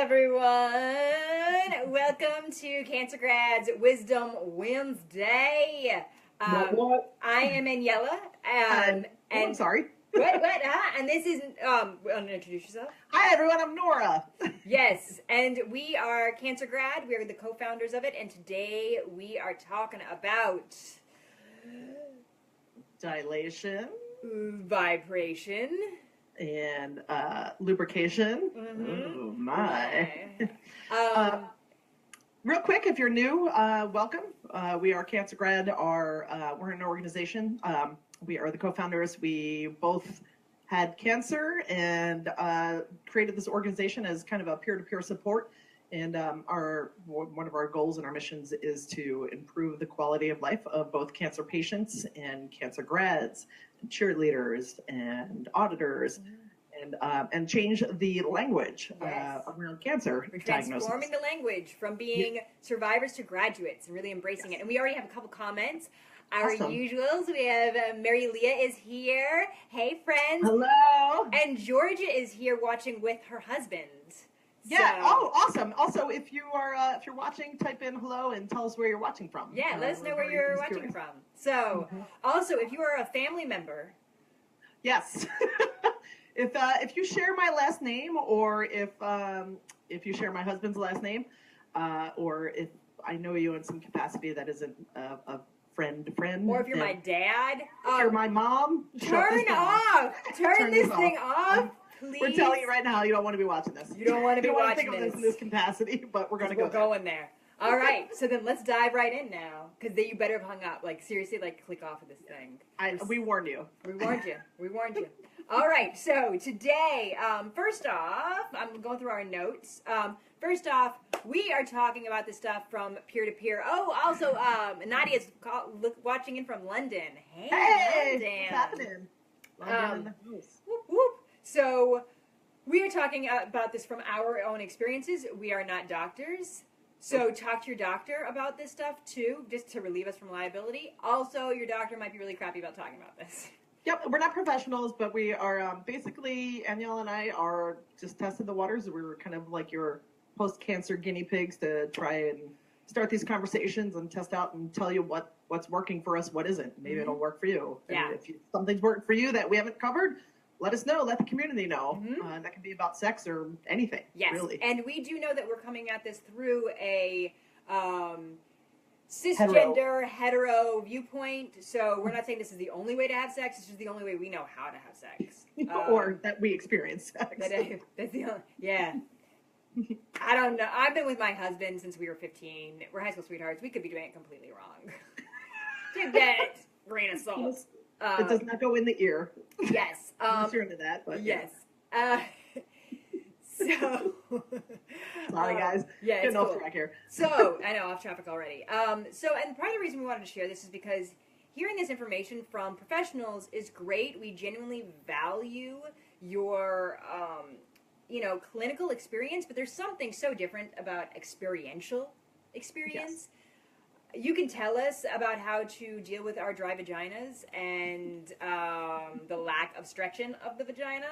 everyone! Welcome to Cancer Grad's Wisdom Wednesday. What? I am Aniela, and I'm sorry. what? And this is want to introduce yourself? Hi everyone, I'm Nora. Yes, and we are Cancer Grad. We are the co-founders of it, and today we are talking about Dilation vibration and lubrication. Mm-hmm. Oh my. Um, Real quick, if you're new, welcome. We are Cancer Grad. We're an organization. We are the co-founders. We both had cancer and created this organization as kind of a peer-to-peer support. And one of our goals and our missions is to improve the quality of life of both cancer patients and cancer grads, and cheerleaders and auditors, and change the language around cancer We're diagnosis. transforming the language from being survivors to graduates and really embracing it. And we already have a couple comments. Our Awesome. usuals, we have Mary Leah is here. Hey, friends. Hello. And Georgia is here watching with her husband. Yeah. So, Oh, awesome. Also, if you're watching, type in hello and tell us where you're watching from. yeah, let us know where you're watching from. So, also, if you are a family member, Yes. If you share my last name, or if you share my husband's last name, or if I know you in some capacity that isn't a friend, or if you're my dad, if you're my mom, turn this thing off. Please. We're telling you right now, you don't want to be watching this. You don't want to be you don't want to watching think of this in this capacity, but we're going to go. We're going there. All right, so then let's dive right in now, because you better have hung up. Like, seriously, click off of this thing. We warned you. We warned you. We warned you. All right, so today, first off, I'm going through our notes. First off, we are talking about this stuff from peer-to-peer. Oh, also, Nadia's watching in from London. Hey, London. What's happening? London in the house. Whoop, whoop. So, we are talking about this from our own experiences. We are not doctors. So talk to your doctor about this stuff too, just to relieve us from liability. Also, your doctor might be really crappy about talking about this. Yep, we're not professionals, but we are basically, Aniel and I are just testing the waters. We're kind of like your post-cancer guinea pigs to try and start these conversations and test out and tell you what's working for us, what isn't. Maybe it'll work for you. Yeah. And if something's worked for you that we haven't covered, let us know. Let the community know. That can be about sex or anything. Yes, really. And we do know that we're coming at this through a cisgender, hetero viewpoint. So we're not saying this is the only way to have sex. This is the only way we know how to have sex. Or that we experience sex. That's the only, yeah. I don't know. I've been with my husband since we were 15. We're high school sweethearts. We could be doing it completely wrong. Take that grain of salt. It does not go in the ear. Yes. Unless you're into that, but yes. So. Sorry, guys. Yeah, it's getting off cool. track here. So, I know, off traffic already. And part of the reason we wanted to share this is because hearing this information from professionals is great. We genuinely value your, clinical experience, but there's something so different about experiential experience. Yes. You can tell us about how to deal with our dry vaginas and the lack of stretching of the vagina.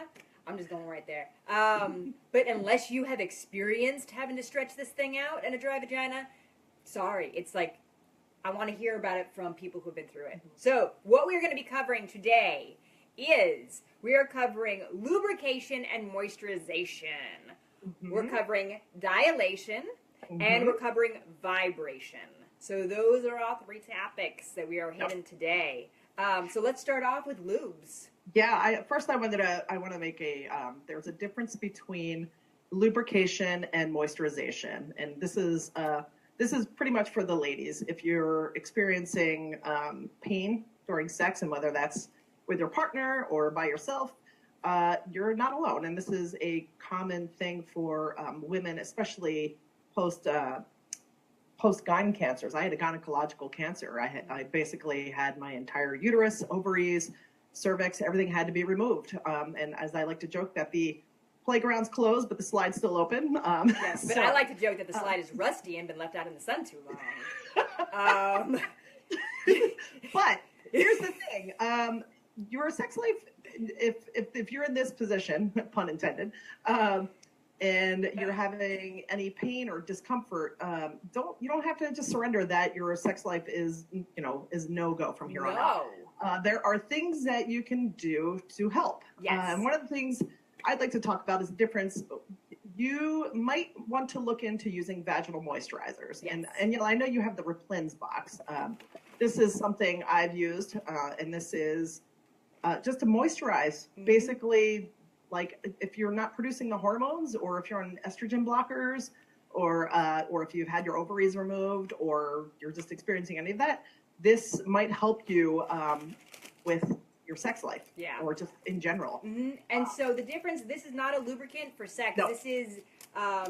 I'm just going right there. But unless you have experienced having to stretch this thing out in a dry vagina, sorry. It's like, I want to hear about it from people who've been through it. So what we're going to be covering today is we are covering lubrication and moisturization. We're covering dilation, and we're covering vibration. So those are all three topics that we are hitting today. So let's start off with lubes. Yeah, I want to make there's a difference between lubrication and moisturization, and this is pretty much for the ladies. If you're experiencing pain during sex, and whether that's with your partner or by yourself, you're not alone. And this is a common thing for women, especially post-gyne cancers. I had a gynecological cancer. I basically had my entire uterus, ovaries, cervix, everything had to be removed. And as I like to joke, that the playground's closed, but the slide's still open. Yes, but I like to joke that the slide is rusty and been left out in the sun too long. But here's the thing: your sex life, if you're in this position, pun intended, and you're having any pain or discomfort, you don't have to just surrender that your sex life is no go from here on out. There are things that you can do to help. Yes. And one of the things I'd like to talk about is the difference. You might want to look into using vaginal moisturizers. Yes. And I know you have the Replens box. This is something I've used, and this is just to moisturize. Basically, like if you're not producing the hormones, or if you're on estrogen blockers, or if you've had your ovaries removed, or you're just experiencing any of that, this might help you with your sex life, or just in general. And so the difference, this is not a lubricant for sex. No. This is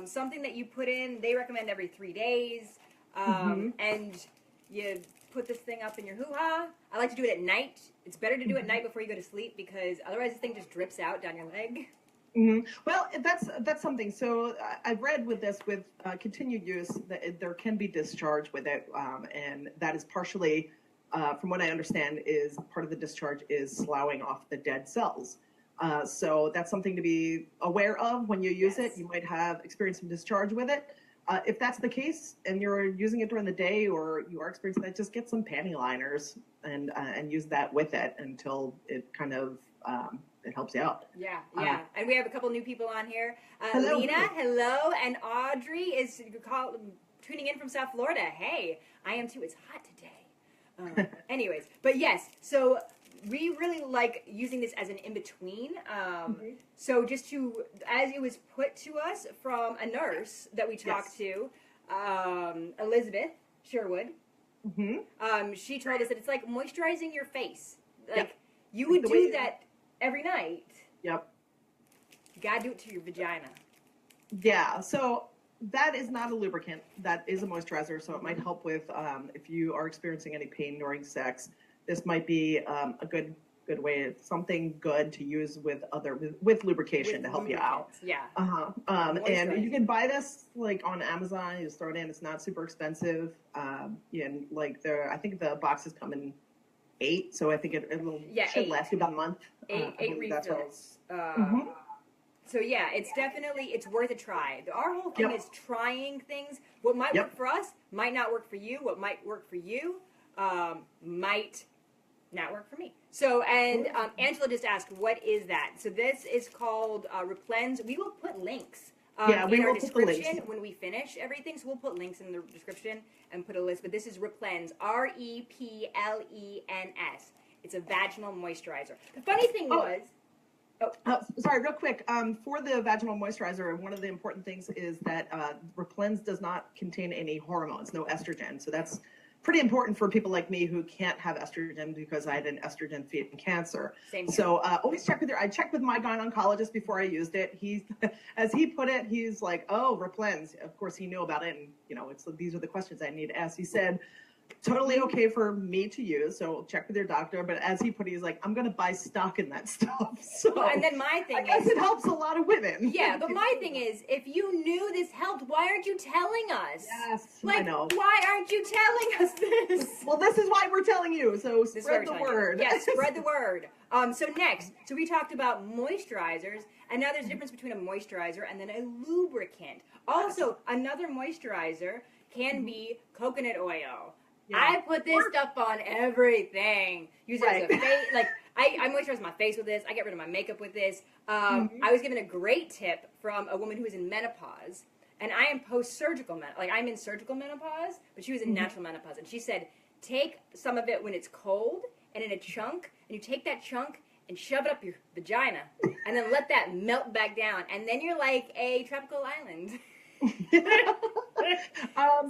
something that you put in. They recommend every 3 days, and you put this thing up in your hoo-ha. I like to do it at night. It's better to do it at night before you go to sleep, because otherwise this thing just drips out down your leg. Well, that's something. So I've read with this, with continued use, that there can be discharge with it, and that is partially, from what I understand, is part of the discharge is sloughing off the dead cells. So that's something to be aware of when you use it. You might have experienced some discharge with it. If that's the case, and you're using it during the day, or you are experiencing that, just get some panty liners and use that with it until it kind of it helps you out. Yeah. And we have a couple new people on here. Hello. Lena, hello, and Audrey is tuning in from South Florida. Hey, I am too. It's hot today. Anyways, but yes, so we really like using this as an in-between. So just as it was put to us from a nurse that we talked to, Elizabeth Sherwood, she told us that it's like moisturizing your face. Like you would do that every night. Yep. You gotta do it to your vagina. Yeah, so that is not a lubricant. That is a moisturizer, so it might help with if you are experiencing any pain during sex. This might be a good way, something good to use with lubrication to help you out. Yeah. And you can buy this like on Amazon. You just throw it in. It's not super expensive. And like I think the boxes come in 8, so I think it should last you about a month. 8 refills. So yeah, it's worth a try. Our whole thing is trying things. What might work for us might not work for you. What might work for you might not work for me. So, and Angela just asked, what is that? So this is called Replens. We will put links in our description when we finish everything. So we'll put links in the description and put a list. But this is Replens, Replen's. It's a vaginal moisturizer. The funny thing was... sorry, real quick. For the vaginal moisturizer, one of the important things is that Replens does not contain any hormones, no estrogen. So that's pretty important for people like me who can't have estrogen, because I had an estrogen-feeding cancer. Same here. So always check with I checked with my gynecologist before I used it. As he put it, he's like, "Oh, Replens." Of course, he knew about it, and these are the questions I need to ask. He said, totally okay for me to use, so check with your doctor. But as he put it, he's like, I'm going to buy stock in that stuff. So and then my thing I guess it helps a lot of women. Yeah, but my thing is, if you knew this helped, why aren't you telling us? Yes, I know. Why aren't you telling us this? Well, this is why we're telling you, so spread the word. Yes, spread the word. So we talked about moisturizers, and now there's a difference between a moisturizer and then a lubricant. Also, another moisturizer can be coconut oil. Yeah. I put this stuff on everything. Use it as a face. I moisturize my face with this. I get rid of my makeup with this. I was given a great tip from a woman who is in menopause, and I am post-surgical menopause. I'm in surgical menopause, but she was in natural menopause, and she said, take some of it when it's cold and in a chunk, and you take that chunk and shove it up your vagina, and then let that melt back down, and then you're like a tropical island. It's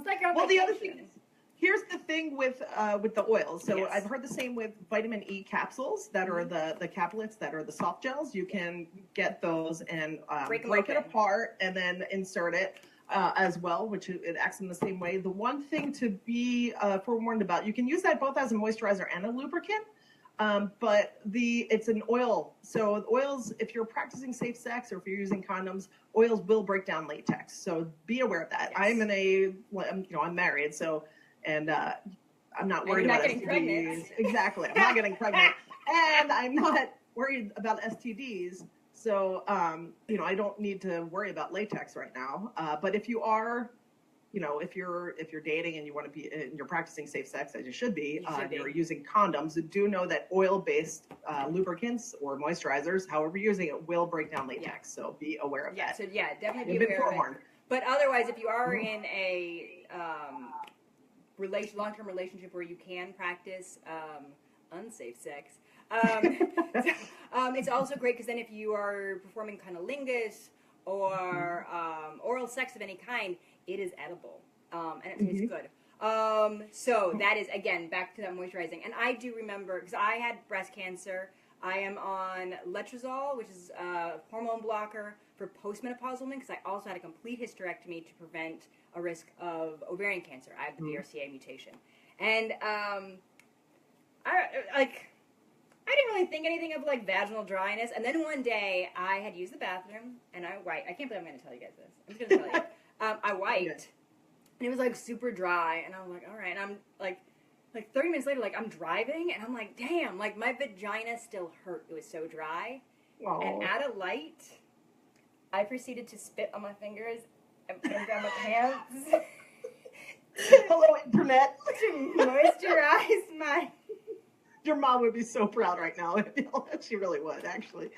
like your the other thing is, here's the thing with the oils. So I've heard the same with vitamin E capsules that are the caplets that are the soft gels. You can get those and break it apart and then insert it as well, which it acts in the same way. The one thing to be forewarned about, you can use that both as a moisturizer and a lubricant. But it's an oil. So oils, if you're practicing safe sex or if you're using condoms, oils will break down latex. So be aware of that. Yes. I'm married, so. And I'm not worried about STDs. Exactly. I'm not getting pregnant. And I'm not worried about STDs. So, I don't need to worry about latex right now. But if you are, if you're dating and you want to be, and you're practicing safe sex as you should be, you're using condoms, do know that oil-based lubricants or moisturizers, however you're using it, will break down latex. So be aware of that. So definitely be aware of it. But otherwise, if you are in a long-term relationship where you can practice unsafe sex, it's also great because then if you are performing cunnilingus or oral sex of any kind, it is edible and it tastes good. So that is, again, back to that moisturizing. And I do remember, because I had breast cancer, I am on letrozole, which is a hormone blocker for postmenopausal women, because I also had a complete hysterectomy to prevent a risk of ovarian cancer. I have the BRCA mutation. And I didn't really think anything of like vaginal dryness. And then one day I had used the bathroom and I can't believe I'm going to tell you guys this. I'm just going to tell you. I wiped and it was like super dry. And I was like, all right. And I'm like 30 minutes later, like I'm driving and I'm like, damn, like my vagina still hurt. It was so dry. Aww. And out of light, I proceeded to spit on my fingers and put them down my pants. Hello, internet. To moisturize my... Your mom would be so proud right now. She really would, actually.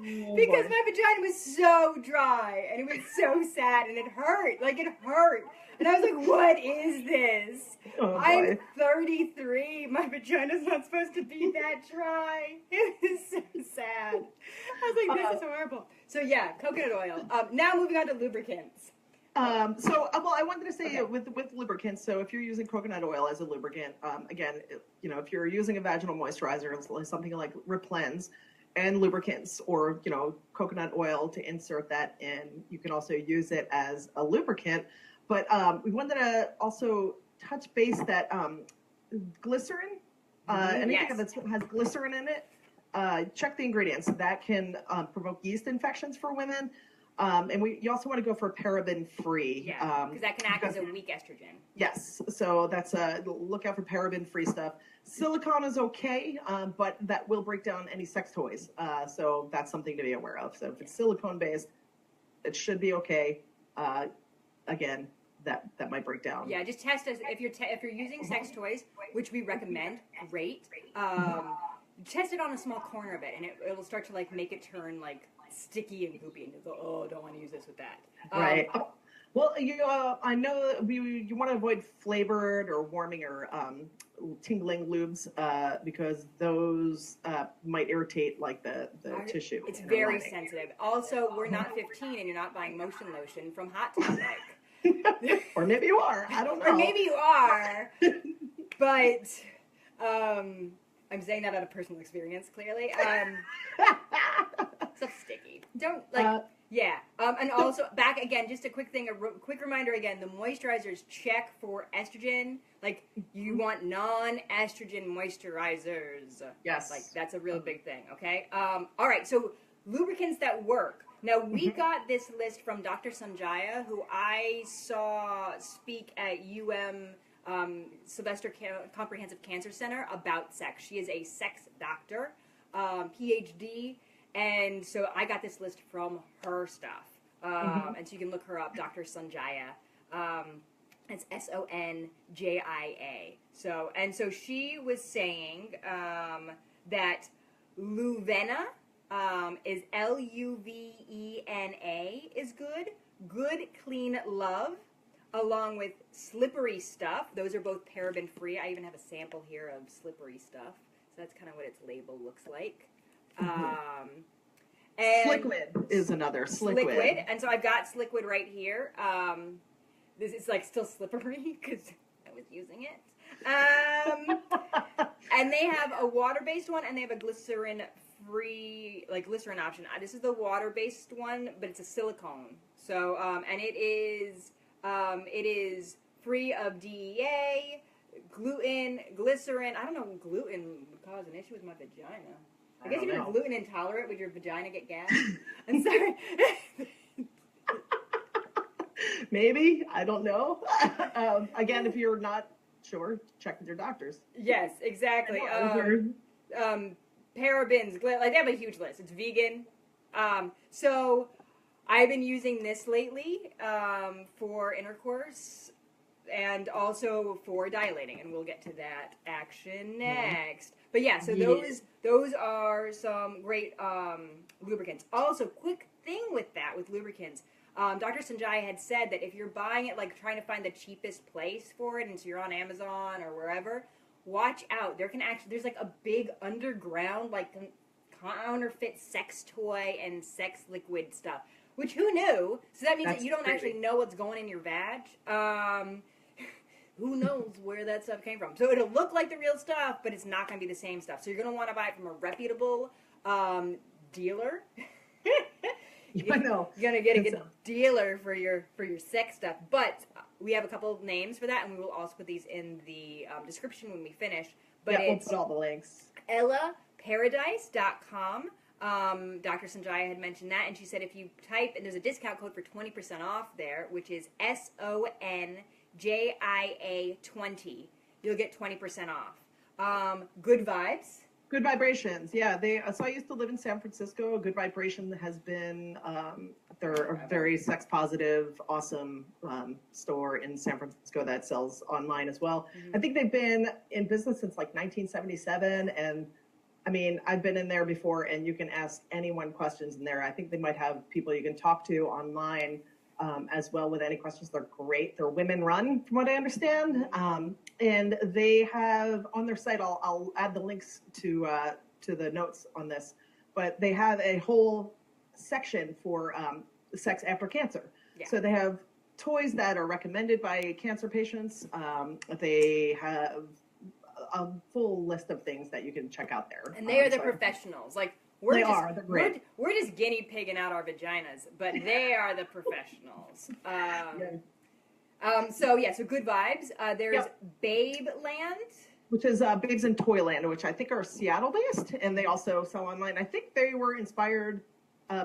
Because my vagina was so dry, and it was so sad, and it hurt. Like, it hurt. And I was like, what is this? I'm 33. My vagina's not supposed to be that dry. It was so sad. I was like, this is horrible. So, yeah, coconut oil. Now moving on to lubricants. I wanted to say with lubricants, so if you're using coconut oil as a lubricant, again, if you're using a vaginal moisturizer, something like Replens and lubricants or, coconut oil to insert that in, you can also use it as a lubricant. But we wanted to also touch base that glycerin, anything that has glycerin in it, check the ingredients. That can provoke yeast infections for women. And you also want to go for paraben-free. Yeah, because that can act as a weak estrogen. Yes, so that's look out for paraben-free stuff. Silicone is okay, but that will break down any sex toys. So that's something to be aware of. So if it's silicone-based, it should be okay. Again, that might break down. Yeah, just test us if you're using sex toys, which we recommend. Great. Test it on a small corner of it, and it'll start to like make it turn like sticky and goopy, and you go, oh, don't want to use this with that. Right. Well, I know you want to avoid flavored or warming or tingling lubes because those might irritate like the tissue. It's very sensitive. Also, we're not 15 and you're not buying motion lotion from Hot Topic. Or maybe you are. I don't know. Or maybe you are. But I'm saying that out of personal experience, clearly. Stuff's sticky. Don't, and also, back again, just a quick thing, quick reminder again, the moisturizers check for estrogen. Like, you want non-estrogen moisturizers. Yes. Like, that's a real big thing, okay? All right, so lubricants that work. Now, we got this list from Dr. Sanjaya, who I saw speak at Sylvester Comprehensive Cancer Center about sex. She is a sex doctor, PhD, and so I got this list from her stuff. And so you can look her up, Dr. Sanjaya. It's Sonjia. So she was saying that Luvena is Luvena is good. Good, clean love. Along with slippery stuff. Those are both paraben free. I even have a sample here of slippery stuff. So that's kind of what its label looks like. And Sliquid is another. Sliquid. And so I've got Sliquid right here. This is like still slippery because I was using it. And they have a water-based one and they have a glycerin-free, like glycerin option. This is the water-based one, but it's a silicone. So, and it is free of DEA, gluten, glycerin. I don't know if gluten would cause an issue with my vagina. I guess if you're gluten intolerant, would your vagina get gas? I'm sorry. Maybe. I don't know. Again, if you're not sure, check with your doctors. Yes, exactly. parabens, like they have a huge list. It's vegan. So I've been using this lately for intercourse and also for dilating, and we'll get to that action next. But yeah, so those are some great lubricants. Also, quick thing with that, with lubricants, Dr. Sanjay had said that if you're buying it, like trying to find the cheapest place for it, and so you're on Amazon or wherever, watch out. There's like a big underground, like counterfeit sex toy and sex liquid stuff, which who knew? So that means that you don't actually know what's going in your vag. Who knows where that stuff came from? So it'll look like the real stuff, but it's not going to be the same stuff. So you're going to want to buy it from a reputable dealer. I know. You're going to get a good dealer for your sex stuff. But we have a couple of names for that, and we will also put these in the description when we finish. But we'll put all the links. EllaParadise.com. Dr. Sanjaya had mentioned that, and she said if you type, and there's a discount code for 20% off there, which is SONJIA20. You'll get 20% off. Good Vibes. Good Vibrations, yeah. So I used to live in San Francisco. Good Vibration has been, they're a very sex positive, awesome store in San Francisco that sells online as well. Mm-hmm. I think they've been in business since like 1977, and I mean, I've been in there before, and you can ask anyone questions in there. I think they might have people you can talk to online as well with any questions. They're great. They're women run, from what I understand. And they have on their site, I'll add the links to the notes on this, but they have a whole section for sex after cancer. Yeah. So they have toys that are recommended by cancer patients. They have a full list of things that you can check out there. And they are the professionals. Like, They're great. We're just guinea pigging out our vaginas, but they are the professionals. So Good Vibes. There's Babe Land, which is Babes in Toyland, which I think are Seattle based, and they also sell online. I think they were inspired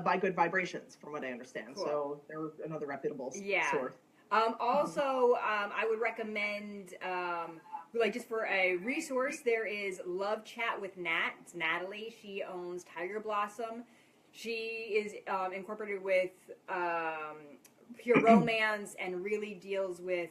by Good Vibrations, from what I understand. Cool. So they're another reputable source. I would recommend, just for a resource, there is Love Chat with Nat. It's Natalie. She owns Tiger Blossom. She is incorporated with Pure Romance and really deals with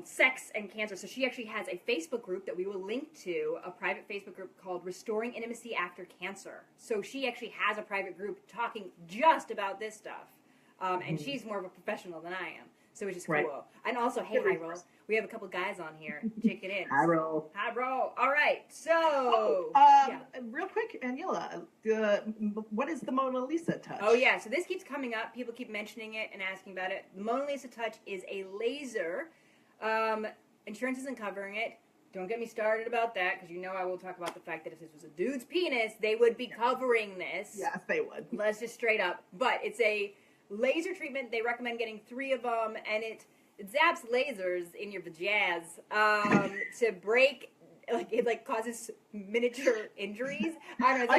sex and cancer. So she actually has a Facebook group that we will link to, a private Facebook group called Restoring Intimacy After Cancer. So she actually has a private group talking just about this stuff. And she's more of a professional than I am, so which is cool. Right. And also, hey, Hi Roll, we have a couple guys on here. Check it in. Hi Roll. Hi Roll. All right, so real quick, Aniela, what is the Mona Lisa touch? Oh yeah, so this keeps coming up. People keep mentioning it and asking about it. The Mona Lisa touch is a laser. Insurance isn't covering it. Don't get me started about that, because you know I will talk about the fact that if this was a dude's penis, they would be covering this. Yes, they would. Let's just straight up. But it's a laser treatment. They recommend getting 3 of them, and it zaps lasers in your vajaz to break. It causes miniature injuries. I don't know.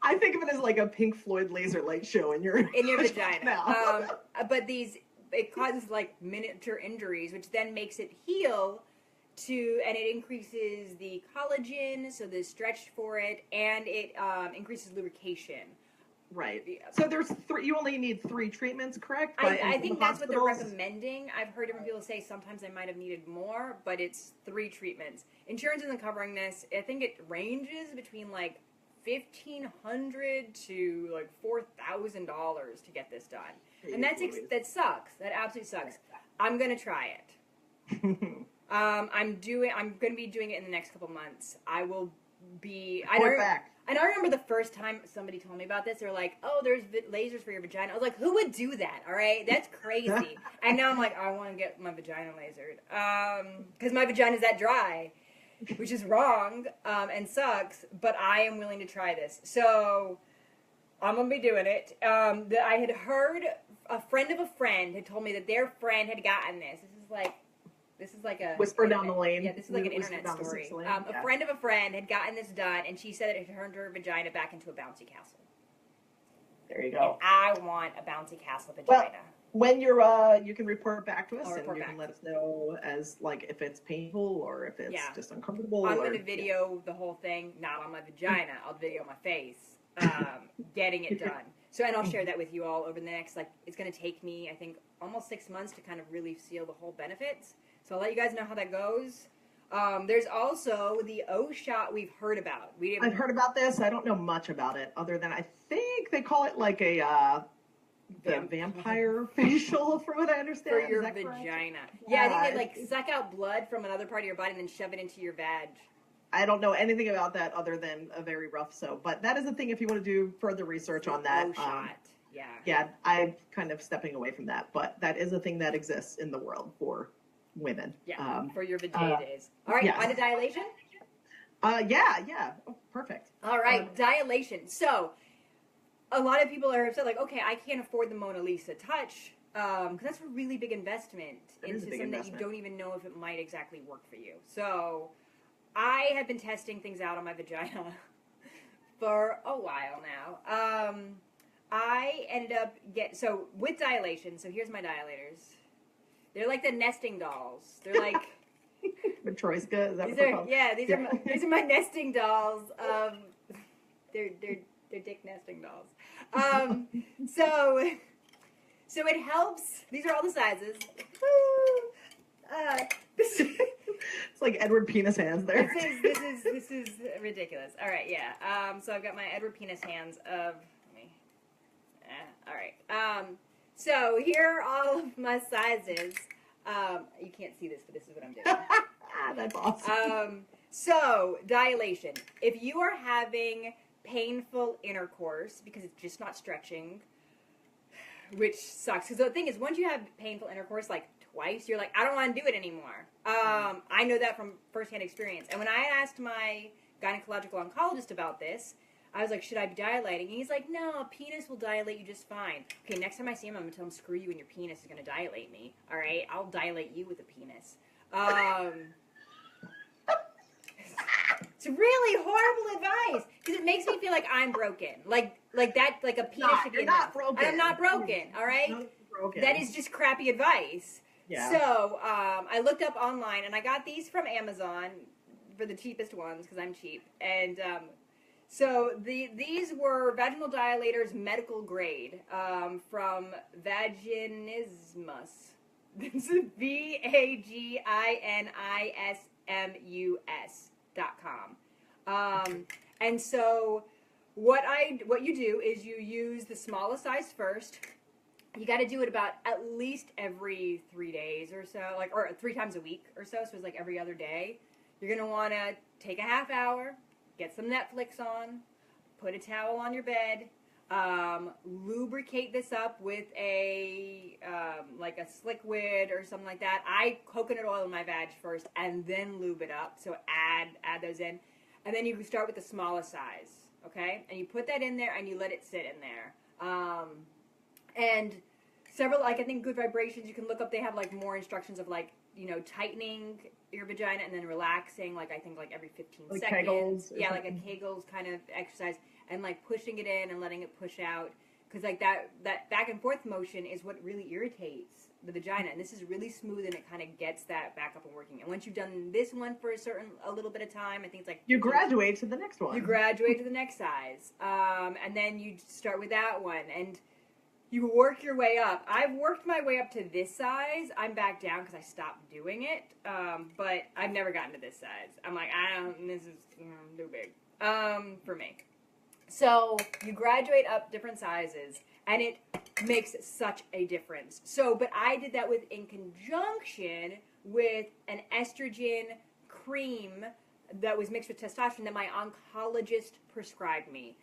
I think of it as like a Pink Floyd laser light show in your vagina. But it causes like miniature injuries, which then makes it heal and it increases the collagen, so the stretch for it, and it increases lubrication. Right. So there's 3. You only need 3 treatments, correct? I think that's what they're recommending. I've heard different people say sometimes I might have needed more, but it's 3 treatments. Insurance isn't covering this. I think it ranges between like $1,500 to like $4,000 to get this done, and that sucks. That absolutely sucks. I'm gonna try it. I'm gonna be doing it in the next couple months. I will be. And I remember the first time somebody told me about this, they were like, oh, there's lasers for your vagina. I was like, who would do that, all right? That's crazy. And now I'm like, I want to get my vagina lasered. Because my vagina's that dry, which is wrong and sucks, but I am willing to try this. So I'm going to be doing it. I had heard a friend of a friend had told me that their friend had gotten this. This is like a whisper down the lane. Yeah, this is like an internet story. A friend of a friend had gotten this done, and she said it had turned her vagina back into a bouncy castle. There you go. And I want a bouncy castle vagina. when you're you can report back to us, I'll and report you back. can let us know as like if it's painful or if it's Yeah. just uncomfortable. I'm or, going to video the whole thing, not on my vagina. I'll video my face, getting it done. So, and I'll share that with you all over the next, like, it's going to take me, I think, almost 6 months to kind of really seal the whole benefits. So I'll let you guys know how that goes. There's also the O shot we've heard about. I've heard about this. I don't know much about it other than I think they call it like a the vampire facial, from what I understand. For your Is that correct? vagina. Yeah, I think they like suck out blood from another part of your body and then shove it into your vag. I don't know anything about that other than a very rough so, but that is a thing if you want to do further research on that. O shot. Yeah. Yeah, I'm kind of stepping away from that, but that is a thing that exists in the world for women. Yeah, for your vagina days. All right, yes. on to dilation? Yeah. Oh, perfect. All right, dilation. So, a lot of people are upset, like, okay, I can't afford the Mona Lisa touch, because that's a really big investment into something that you don't even know if it might exactly work for you. So, I have been testing things out on my vagina for a while now. I ended up so with dilation, so here's my dilators. They're like the nesting dolls. They're like Matryoshka, is that these what they're are called? these are my nesting dolls. They're dick nesting dolls. So it helps. These are all the sizes. It's like Edward Penis hands there. This is ridiculous. All right, yeah. So I've got my Edward Penis hands of. All right. So here are all of my sizes. You can't see this, but this is what I'm doing. That's awesome. So dilation. If you are having painful intercourse because it's just not stretching, which sucks. Because the thing is, once you have painful intercourse, like twice, you're like, I don't want to do it anymore. I know that from firsthand experience. And when I asked my gynecological oncologist about this, I was like, should I be dilating? And he's like, no, a penis will dilate you just fine. Okay, next time I see him, I'm going to tell him, screw you and your penis is going to dilate me. All right? I'll dilate you with a penis. It's really horrible advice because it makes me feel like I'm broken. Like a penis should be you're enough. not broken. I'm not broken, all right? Not broken. That is just crappy advice. Yeah. So I looked up online, and I got these from Amazon for the cheapest ones because I'm cheap. And so these were vaginal dilators medical grade from Vaginismus. This is VAGINISMUS.com. And so what you do is you use the smallest size first. You got to do it about at least every 3 days or so, or 3 times a week or so. So it's like every other day. You're gonna want to take a half hour, get some Netflix on, put a towel on your bed, lubricate this up with a like a slickwood or something like that. I coconut oil in my vag first and then lube it up. So add those in, and then you start with the smallest size, okay? And you put that in there and you let it sit in there. And several, like I think Good Vibrations, you can look up. They have like more instructions of like, you know, tightening your vagina and then relaxing, like I think like every 15 like seconds. Kegels Yeah, like a Kegels kind of exercise, and like pushing it in and letting it push out, because like that back and forth motion is what really irritates the vagina, and this is really smooth and it kind of gets that back up and working. And once you've done this one for a little bit of time, I think it's like you graduate to the next one. You graduate to the next size, and then you start with that one and you work your way up. I've worked my way up to this size. I'm back down because I stopped doing it. But I've never gotten to this size. I'm like, this is too big for me. So you graduate up different sizes, and it makes such a difference. So, but I did that in conjunction with an estrogen cream that was mixed with testosterone that my oncologist prescribed me.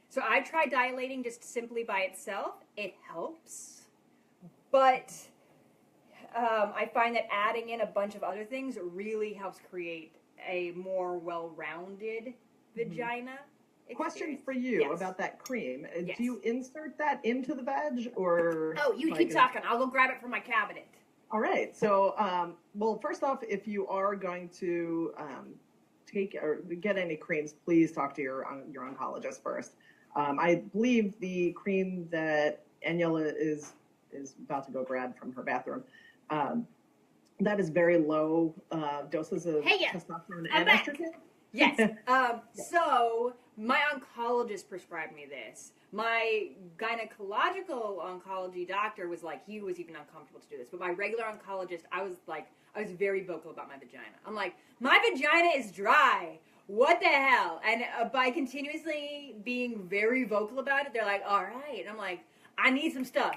So I tried dilating just simply by itself. It helps. But I find that adding in a bunch of other things really helps create a more well-rounded vagina experience. Question for you about that cream. Yes. Do you insert that into the veg or... Oh, you keep talking. I'll go grab it from my cabinet. All right. So, well, first off, if you are going to take or get any creams, please talk to your oncologist first. I believe the cream that Aniela is is about to go grad from her bathroom. That is very low doses of testosterone and estrogen. Yes. So my oncologist prescribed me this. My gynecological oncology doctor was like, he was even uncomfortable to do this. But my regular oncologist, I was very vocal about my vagina. I'm like, my vagina is dry. What the hell? And by continuously being very vocal about it, they're like, all right. And I'm like, I need some stuff.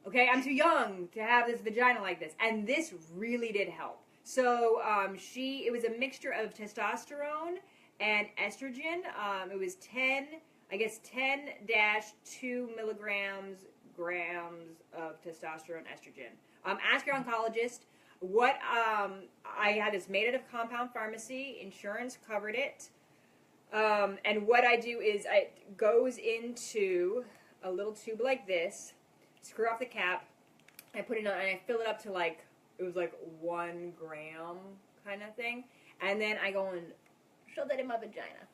Okay, I'm too young to have this vagina like this. And this really did help. So it was a mixture of testosterone and estrogen. It was 10-2 grams of testosterone estrogen. Ask your oncologist. What I had this made out of compound pharmacy. Insurance covered it. And what I do is it goes into a little tube like this. Screw off the cap. I put it on and I fill it up to it was 1 gram kind of thing. And then I go and shove that in my vagina.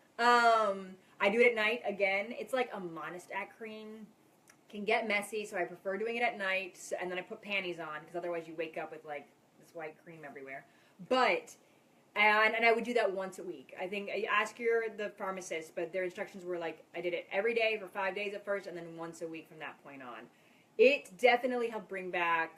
I do it at night again. It's like a monostat cream. Can get messy, so I prefer doing it at night. And then I put panties on because otherwise you wake up with this white cream everywhere. And I would do that once a week. I think ask the pharmacist, but their instructions were I did it every day for 5 days at first, and then once a week from that point on. It definitely helped bring back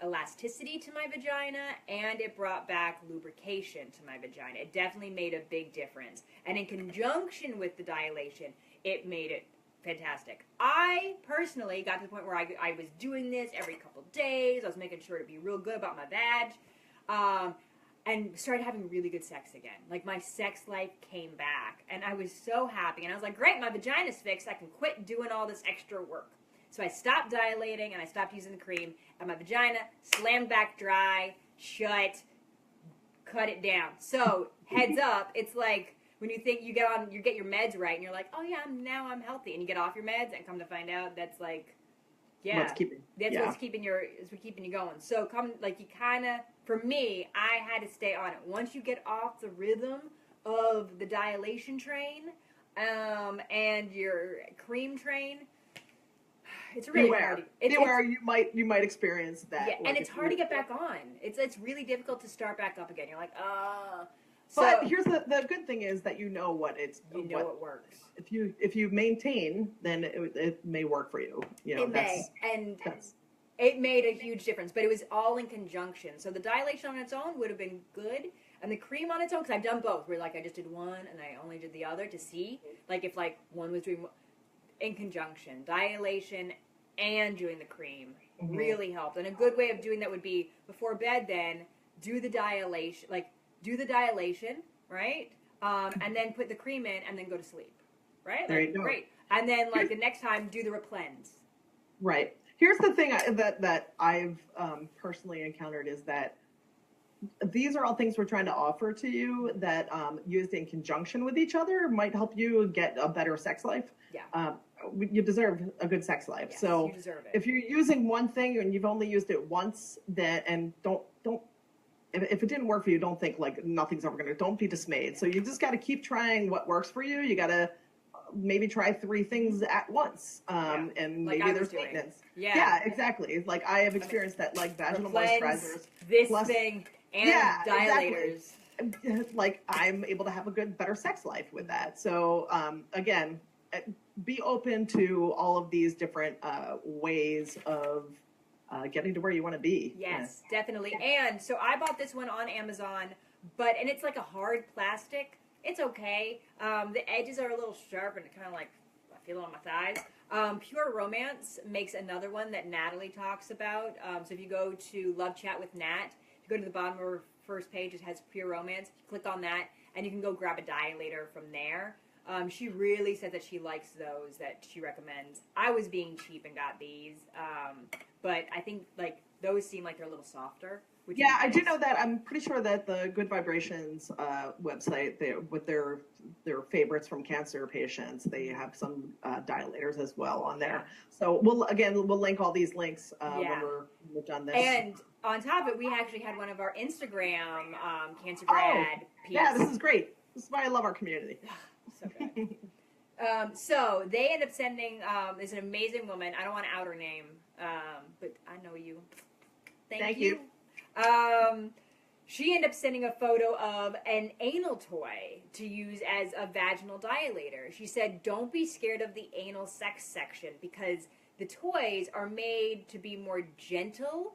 elasticity to my vagina, and it brought back lubrication to my vagina. It definitely made a big difference. And in conjunction with the dilation, it made it fantastic. I personally got to the point where I was doing this every couple days. I was making sure to be real good about my vag. And started having really good sex again. My sex life came back. And I was so happy. And I was like, great, my vagina's fixed. I can quit doing all this extra work. So I stopped dilating and I stopped using the cream, and my vagina slammed back dry, shut, cut it down. So heads up, it's like when you think you get your meds right, and you're like, oh yeah, now I'm healthy, and you get off your meds, and come to find out that's what's keeping you going. So for me, I had to stay on it. Once you get off the rhythm of the dilation train, and your cream train. It's really hard. Beware, you might experience that. Yeah, and it's hard to get back on. It's really difficult to start back up again. You're like, But here's the good thing is that what works. If you maintain, then it may work for you. It made a huge difference, but it was all in conjunction. So the dilation on its own would have been good, and the cream on its own, because I've done both. Where I just did one and I only did the other to see, if one was doing in conjunction, dilation and doing the cream really helped. And a good way of doing that would be before bed. Then do the dilation, right? And then put the cream in, and then go to sleep, right? There you go. Great. And then the next time, do the replens. Right. Here's the thing that I've personally encountered is that these are all things we're trying to offer to you that used in conjunction with each other might help you get a better sex life. Yeah. You deserve a good sex life. Yes, so you deserve it. If you're using one thing and you've only used it once, don't if it didn't work for you, don't think nothing's ever don't be dismayed. So you just got to keep trying what works for you. You got to maybe try 3 things at once. And maybe there's maintenance. Yeah, exactly. I have experienced that vaginal moisturizers. This thing and dilators. Exactly. I'm able to have a better sex life with that. So again, be open to all of these different ways of getting to where you want to be. Yes, definitely. And so I bought this one on Amazon, and it's a hard plastic. It's okay. The edges are a little sharp, and it kind of I feel it on my thighs. Pure Romance makes another one that Natalie talks about. So if you go to Love Chat with Nat, you go to the bottom of her first page, it has Pure Romance. You click on that, and you can go grab a dilator from there. She really said that she likes those, that she recommends. I was being cheap and got these, but I think those seem like they're a little softer. Yeah, I do know that. I'm pretty sure that the Good Vibrations website, with their favorites from cancer patients, they have some dilators as well on there. So we'll link all these links when we're done this. And on top of it, we actually had one of our Instagram Cancer Grad piece. Yeah, this is great. This is why I love our community. So good. So they end up sending, there's an amazing woman. I don't want to out her name, but I know you. Thank you. She ended up sending a photo of an anal toy to use as a vaginal dilator. She said, don't be scared of the anal sex section because the toys are made to be more gentle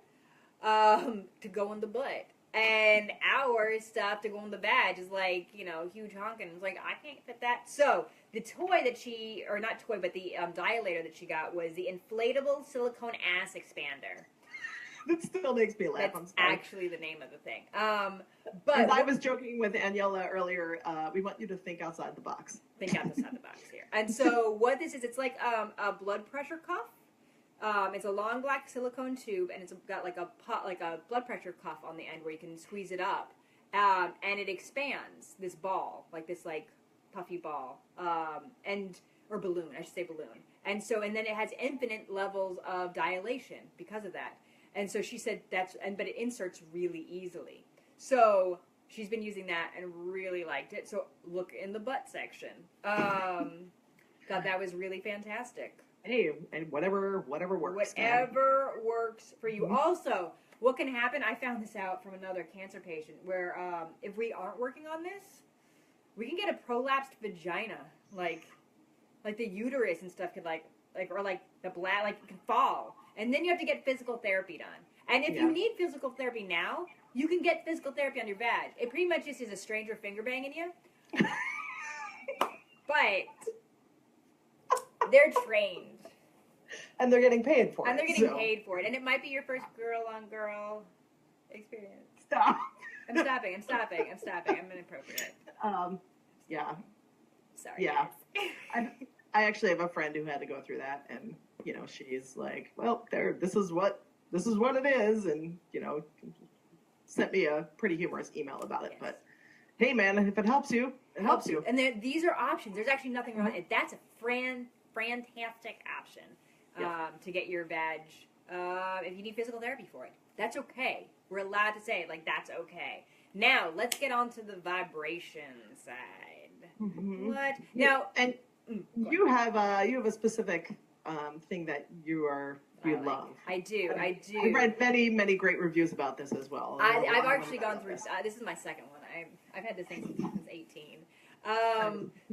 to go in the butt. And our stuff to go in the vag is like, huge honking. It's like, I can't fit that. So the toy that she, or not toy, but the dilator that she got was the inflatable silicone ass expander. That still makes me laugh. That's actually the name of the thing. But as I was joking with Aniela earlier, we want you to think outside the box. Think outside the box here. And so what this is, it's like a blood pressure cuff. It's a long black silicone tube, and it's got like a blood pressure cuff on the end where you can squeeze it up, and it expands this ball, like this puffy ball, or balloon, I should say balloon. And then it has infinite levels of dilation because of that. And so she said but it inserts really easily. So she's been using that and really liked it. So look in the butt section. Thought that was really fantastic. Hey, and whatever works. Whatever works for you. Mm-hmm. Also, what can happen, I found this out from another cancer patient, where if we aren't working on this, we can get a prolapsed vagina. Like the uterus and stuff could or the bladder, it can fall. And then you have to get physical therapy done. And if you need physical therapy now, you can get physical therapy on your vag. It pretty much just is a stranger finger banging you. But they're trained. And they're getting paid for it. And they're getting paid for it. And it might be your first girl-on-girl experience. Stop. I'm stopping. I'm inappropriate. Yeah. Sorry. Yeah. I actually have a friend who had to go through that, and she's like, well, this is what it is, and sent me a pretty humorous email about it. Yes. But hey, man, if it helps you, it helps you. And these are options. There's actually nothing wrong with it. That's a fantastic option to get your vag. If you need physical therapy for it, that's okay. We're allowed to say it, that's okay. Now let's get on to the vibration side. Mm-hmm. What now? And you have a specific thing that you love. I do. I've read many great reviews about this as well. I've actually gone through. This is my second one. I've had this thing since 18.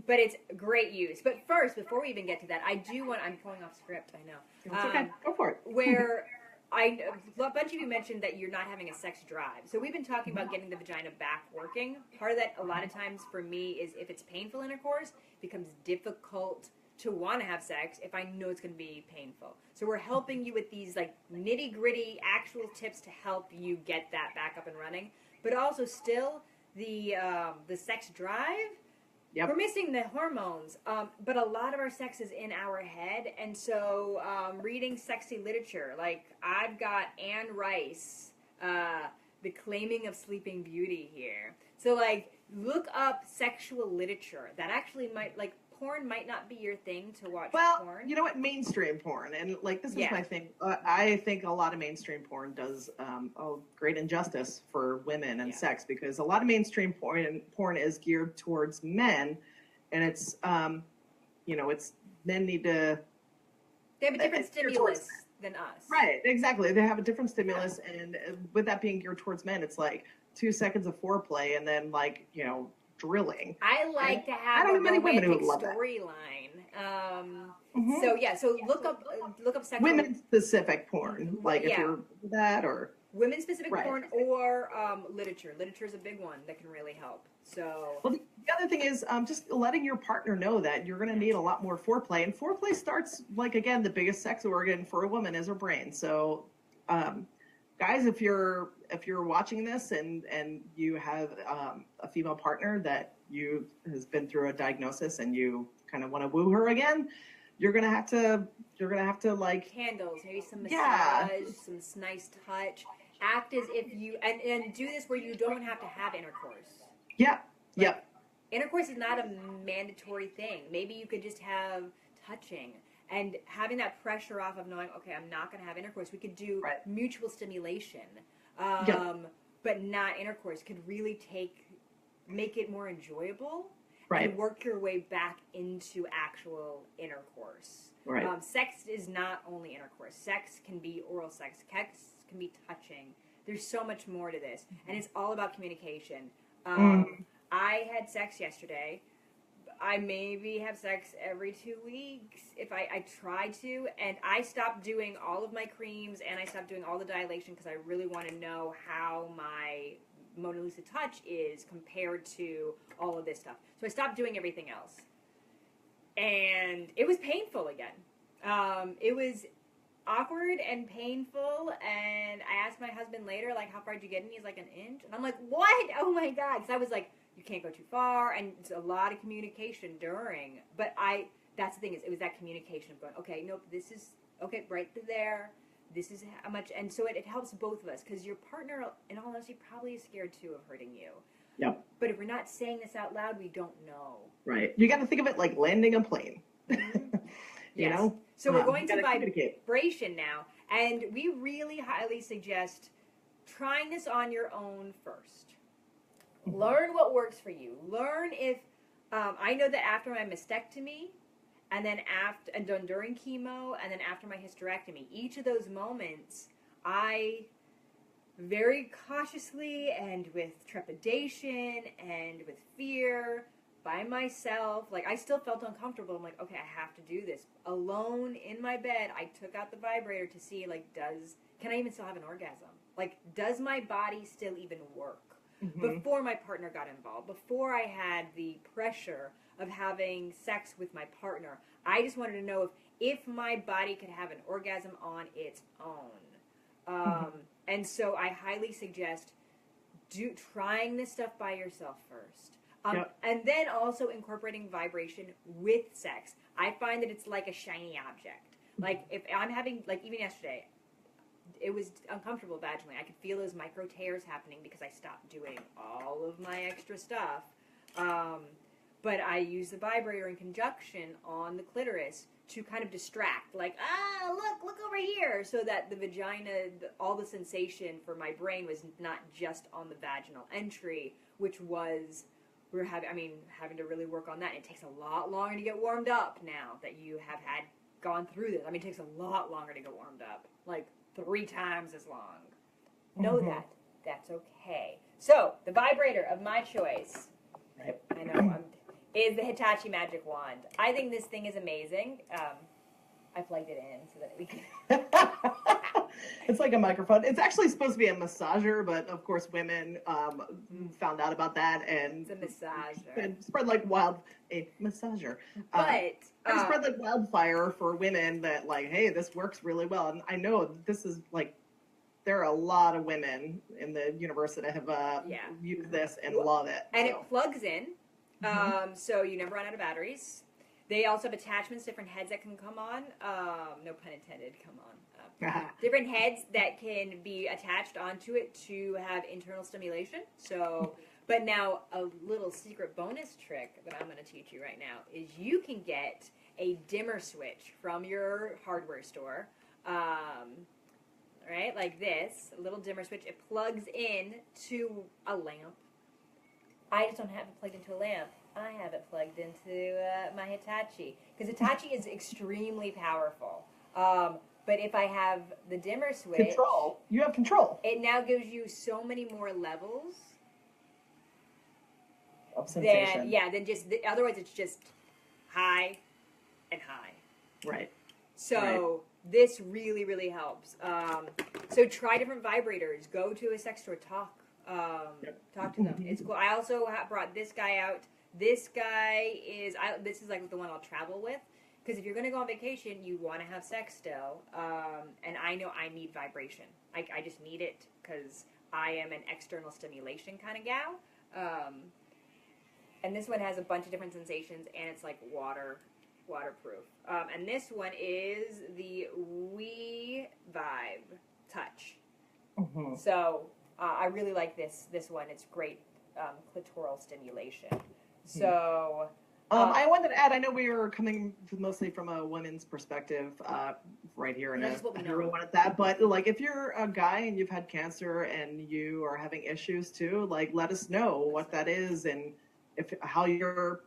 But it's great use. But first, before we even get to that, I'm pulling off script. I know. It's okay. Go for it. Where a bunch of you mentioned that you're not having a sex drive. So we've been talking about getting the vagina back working. Part of that, a lot of times for me, is if it's painful intercourse, it becomes difficult to want to have sex if I know it's going to be painful. So we're helping you with these nitty gritty actual tips to help you get that back up and running. But also still the sex drive. Yep. We're missing the hormones, but a lot of our sex is in our head, and so reading sexy literature, I've got Anne Rice, The Claiming of Sleeping Beauty here. So look up sexual literature. That actually might porn might not be your thing to watch porn. Well, you know what? Mainstream porn. And, this is my thing. I think a lot of mainstream porn does great injustice for women and sex, because a lot of mainstream porn is geared towards men. And it's, it's men need to... They have a different stimulus than us. Right, exactly. They have a different stimulus. Yeah. And with that being geared towards men, it's 2 seconds of foreplay and then, drilling. I like to have a romantic storyline. So look up sexual women specific porn, if you're that, or women specific porn, or literature. Literature is a big one that can really help. So the other thing is just letting your partner know that you're going to need a lot more foreplay, and foreplay starts again, the biggest sex organ for a woman is her brain. So guys, if you're watching this and you have a female partner that has been through a diagnosis and you kind of want to woo her again, you're gonna have to candles, maybe some massage, some nice touch. Act as if you and do this where you don't have to have intercourse. Yeah. Yep. Intercourse is not a mandatory thing. Maybe you could just have touching. And having that pressure off of knowing, okay, I'm not going to have intercourse. We could do mutual stimulation, but not intercourse. Could really make it more enjoyable. Right. and work your way back into actual intercourse. Right. Sex is not only intercourse. Sex can be oral sex. Sex can be touching. There's so much more to this, and it's all about communication. I had sex yesterday. I maybe have sex every 2 weeks if I try to, and I stopped doing all of my creams and I stopped doing all the dilation because I really want to know how my Mona Lisa touch is compared to all of this stuff. So I stopped doing everything else, and it was painful again. It was awkward and painful, and I asked my husband later, like, how far did you get? And he's like, an inch. And I'm like, what? Oh my God. Because I was like, you can't go too far, and it's a lot of communication during. But that's the thing, is it was that communication of going, okay, nope, this is, okay, right there. This is how much, and so it helps both of us, because your partner, in all honesty, probably is scared too of hurting you. Yep. But if we're not saying this out loud, we don't know. Right. You got to think of it like landing a plane. You know? So we're going to vibration now, and we really highly suggest trying this on your own first. Learn what works for you. Learn if, I know that after my mastectomy, and then during chemo, and then after my hysterectomy, each of those moments, I very cautiously and with trepidation and with fear, by myself, like, I still felt uncomfortable. I'm like, okay, I have to do this. Alone in my bed, I took out the vibrator to see, like, can I even still have an orgasm? Like, does my body still even work? Before my partner got involved, before I had the pressure of having sex with my partner, I just wanted to know if my body could have an orgasm on its own. And so I highly suggest trying this stuff by yourself first. And then also incorporating vibration with sex. I find that it's like a shiny object. Like, if I'm having, like, even yesterday, it was uncomfortable vaginally. I could feel those micro tears happening because I stopped doing all of my extra stuff. But I use the vibrator in conjunction on the clitoris to kind of distract. Like, look over here. So that the vagina, all the sensation for my brain was not just on the vaginal entry, which was, having to really work on that. It takes a lot longer to get warmed up now that you have gone through this. I mean, it takes a lot longer to get warmed up. Like, 3 times as long. Know that. That's okay. So, the vibrator of my choice, I know, is the Hitachi Magic Wand. I think this thing is amazing. I plugged it in so that we can... It's like a microphone. It's actually supposed to be a massager, but of course women found out about that, and it's a massager. It spread like a massager. But it spread like wildfire for women that, like, hey, this works really well. And I know this is like, there are a lot of women in the universe that have used this and love it. And it plugs in, so you never run out of batteries. They also have attachments, different heads that can come on. No pun intended, come on. Different heads that can be attached onto it to have internal stimulation. So, but now a little secret bonus trick that I'm going to teach you right now is you can get a dimmer switch from your hardware store. Right, like this, a little dimmer switch. It plugs in to a lamp. I just don't have it plugged into a lamp. I have it plugged into my Hitachi, because Hitachi is extremely powerful. But if I have the dimmer switch... You have control. It now gives you so many more levels. Of sensation. Than just... Otherwise, it's just high and high. Right. So this really, really helps. So try different vibrators. Go to a sex store. Talk to them. It's cool. I also brought this guy out. This guy is... this is like the one I'll travel with. Because if you're going to go on vacation, you want to have sex still. And I know I need vibration. I just need it because I am an external stimulation kind of gal. And this one has a bunch of different sensations, and it's like waterproof. And this one is the We Vibe Touch. So I really like this one. It's great clitoral stimulation. So... I wanted to add, I know we are coming mostly from a women's perspective right here, and everyone wanted that, but like, if you're a guy and you've had cancer and you are having issues too, like, let us know what that is and how you're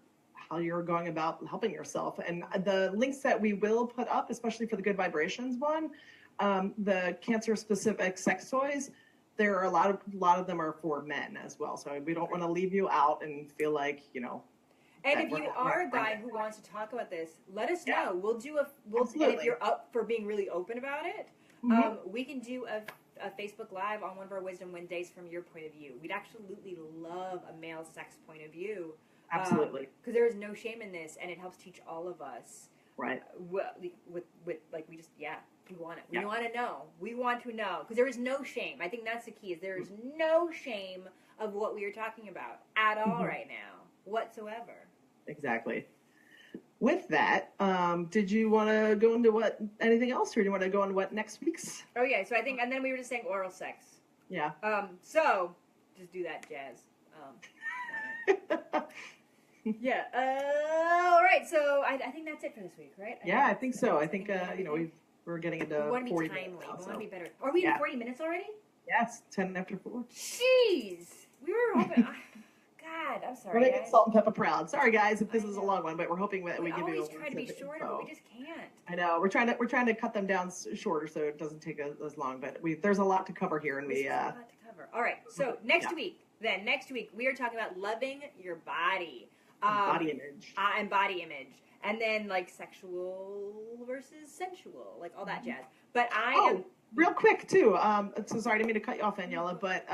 how you're going about helping yourself. And the links that we will put up, especially for the Good Vibrations one, the cancer-specific sex toys, there are a lot of them are for men as well. So we don't want to leave you out and feel like, you know. And if you are a guy who wants to talk about this, let us know. We'll Absolutely. And if you're up for being really open about it, we can do a Facebook Live on one of our Wisdom Wednesdays from your point of view. We'd absolutely love a male sex point of view. Absolutely. Because there is no shame in this, and it helps teach all of us. Right. We want it. We want to know. We want to know. Because there is no shame. I think that's the key, is there is no shame of what we are talking about at all right now, whatsoever. Exactly. With that, did you want to go into anything else, or do you want to go into what next week's? Oh, yeah. So I think, and then we were just saying oral sex. Yeah. So, just do that, Jazz. Yeah. All right. So I think that's it for this week, right? I think so. I think we're getting into 40 minutes. We want to be better. Are we in 40 minutes already? Yes, 10 after 4. Jeez. We were hoping. God, I'm sorry. We're going to get Salt and Pepper proud. Sorry, guys, if this is a long one, but we're hoping that we give you. We always try to be shorter, but we just can't. I know. We're trying to cut them down shorter so it doesn't take as long. But there's a lot to cover here, and There's a lot to cover. All right. So next week we are talking about loving your body. Body image. And body image. And then, like, sexual versus sensual. Like, all that jazz. But real quick, too. So sorry, I didn't mean to cut you off, Aniela, but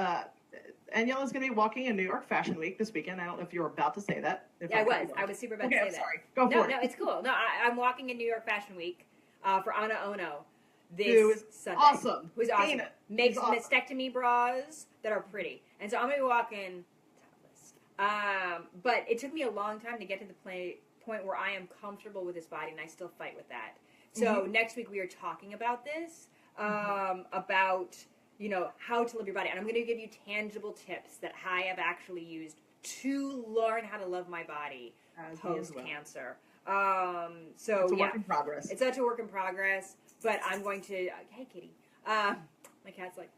Aniela's going to be walking in New York Fashion Week this weekend. I don't know if you were about to say that. Yeah, I was super about to say that. Sorry. Go for it. No, it's cool. No, I'm walking in New York Fashion Week for Ana Ono this Sunday. Awesome. Who's awesome. Dana, Makes mastectomy bras that are pretty. And so I'm going to be walking topless. But it took me a long time to get to the point where I am comfortable with this body, and I still fight with that. So next week we are talking about this, about, you know, how to live your body. And I'm going to give you tangible tips that I have actually used to learn how to love my body post-cancer. So it's a work in progress. It's such a work in progress, but I'm going to, hey kitty, my cat's like,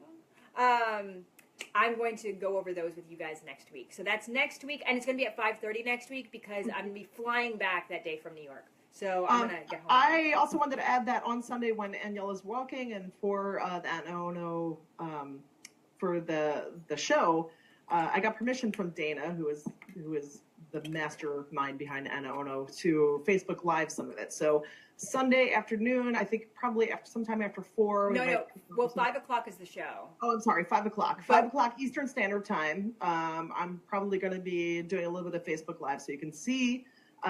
I'm going to go over those with you guys next week. So that's next week, and it's going to be at 5:30 next week because I'm going to be flying back that day from New York. So I'm going to get home. I also wanted to add that on Sunday when Aniela's walking and for the Ana for the show, I got permission from Dana, who is the mastermind behind Ana Ono, to Facebook Live some of it. So Sunday afternoon, I think probably sometime after 4. Well, 5 o'clock is the show. Oh, I'm sorry, 5 o'clock. 5 o'clock Eastern Standard Time. I'm probably going to be doing a little bit of Facebook Live so you can see.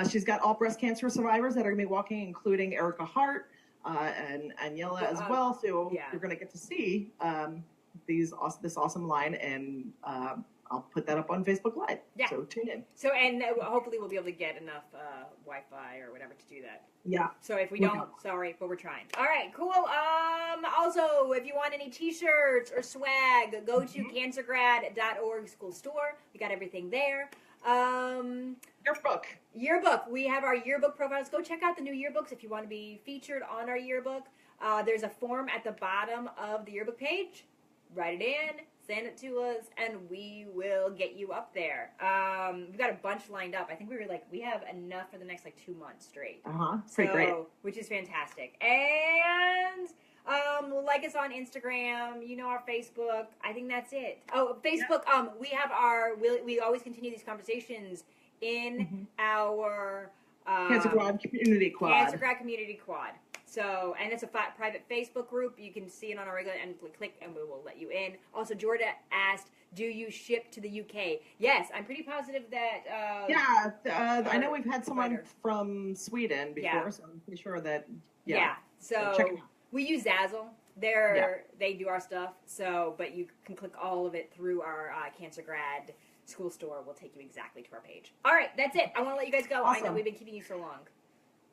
She's got all breast cancer survivors that are going to be walking, including Erica Hart and Aniela as well. So you're going to get to see this awesome line, and I'll put that up on Facebook Live. Yeah. So tune in. So, and hopefully we'll be able to get enough Wi-Fi or whatever to do that. Yeah. So if we don't, sorry, but we're trying. All right, cool. Also, if you want any T-shirts or swag, go to cancergrad.org school store. We got everything there. Yearbook. We have our yearbook profiles. Go check out the new yearbooks if you want to be featured on our yearbook. There's a form at the bottom of the yearbook page. Write it in, send it to us, and we will get you up there. We've got a bunch lined up. I think we have enough for the next 2 months straight. Pretty great. Which is fantastic. And like us on Instagram, our Facebook. I think that's it. Oh, Facebook. Yeah. We always continue these conversations in our Cancer Grad Community Quad. Cancer Grad Community Quad. So, and it's a private Facebook group. You can see it on our regular, and click, and we will let you in. Also, Jordan asked, do you ship to the UK? Yes, I'm pretty positive that... I know we've had someone from Sweden before, so I'm pretty sure that... So check it out. We use Zazzle. They do our stuff, but you can click all of it through our Cancer Grad school store. Will take you exactly to our page. All right, that's it. I want to let you guys go. Awesome. I know we've been keeping you so long.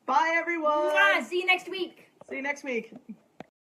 Bye, everyone. See you next week. See you next week.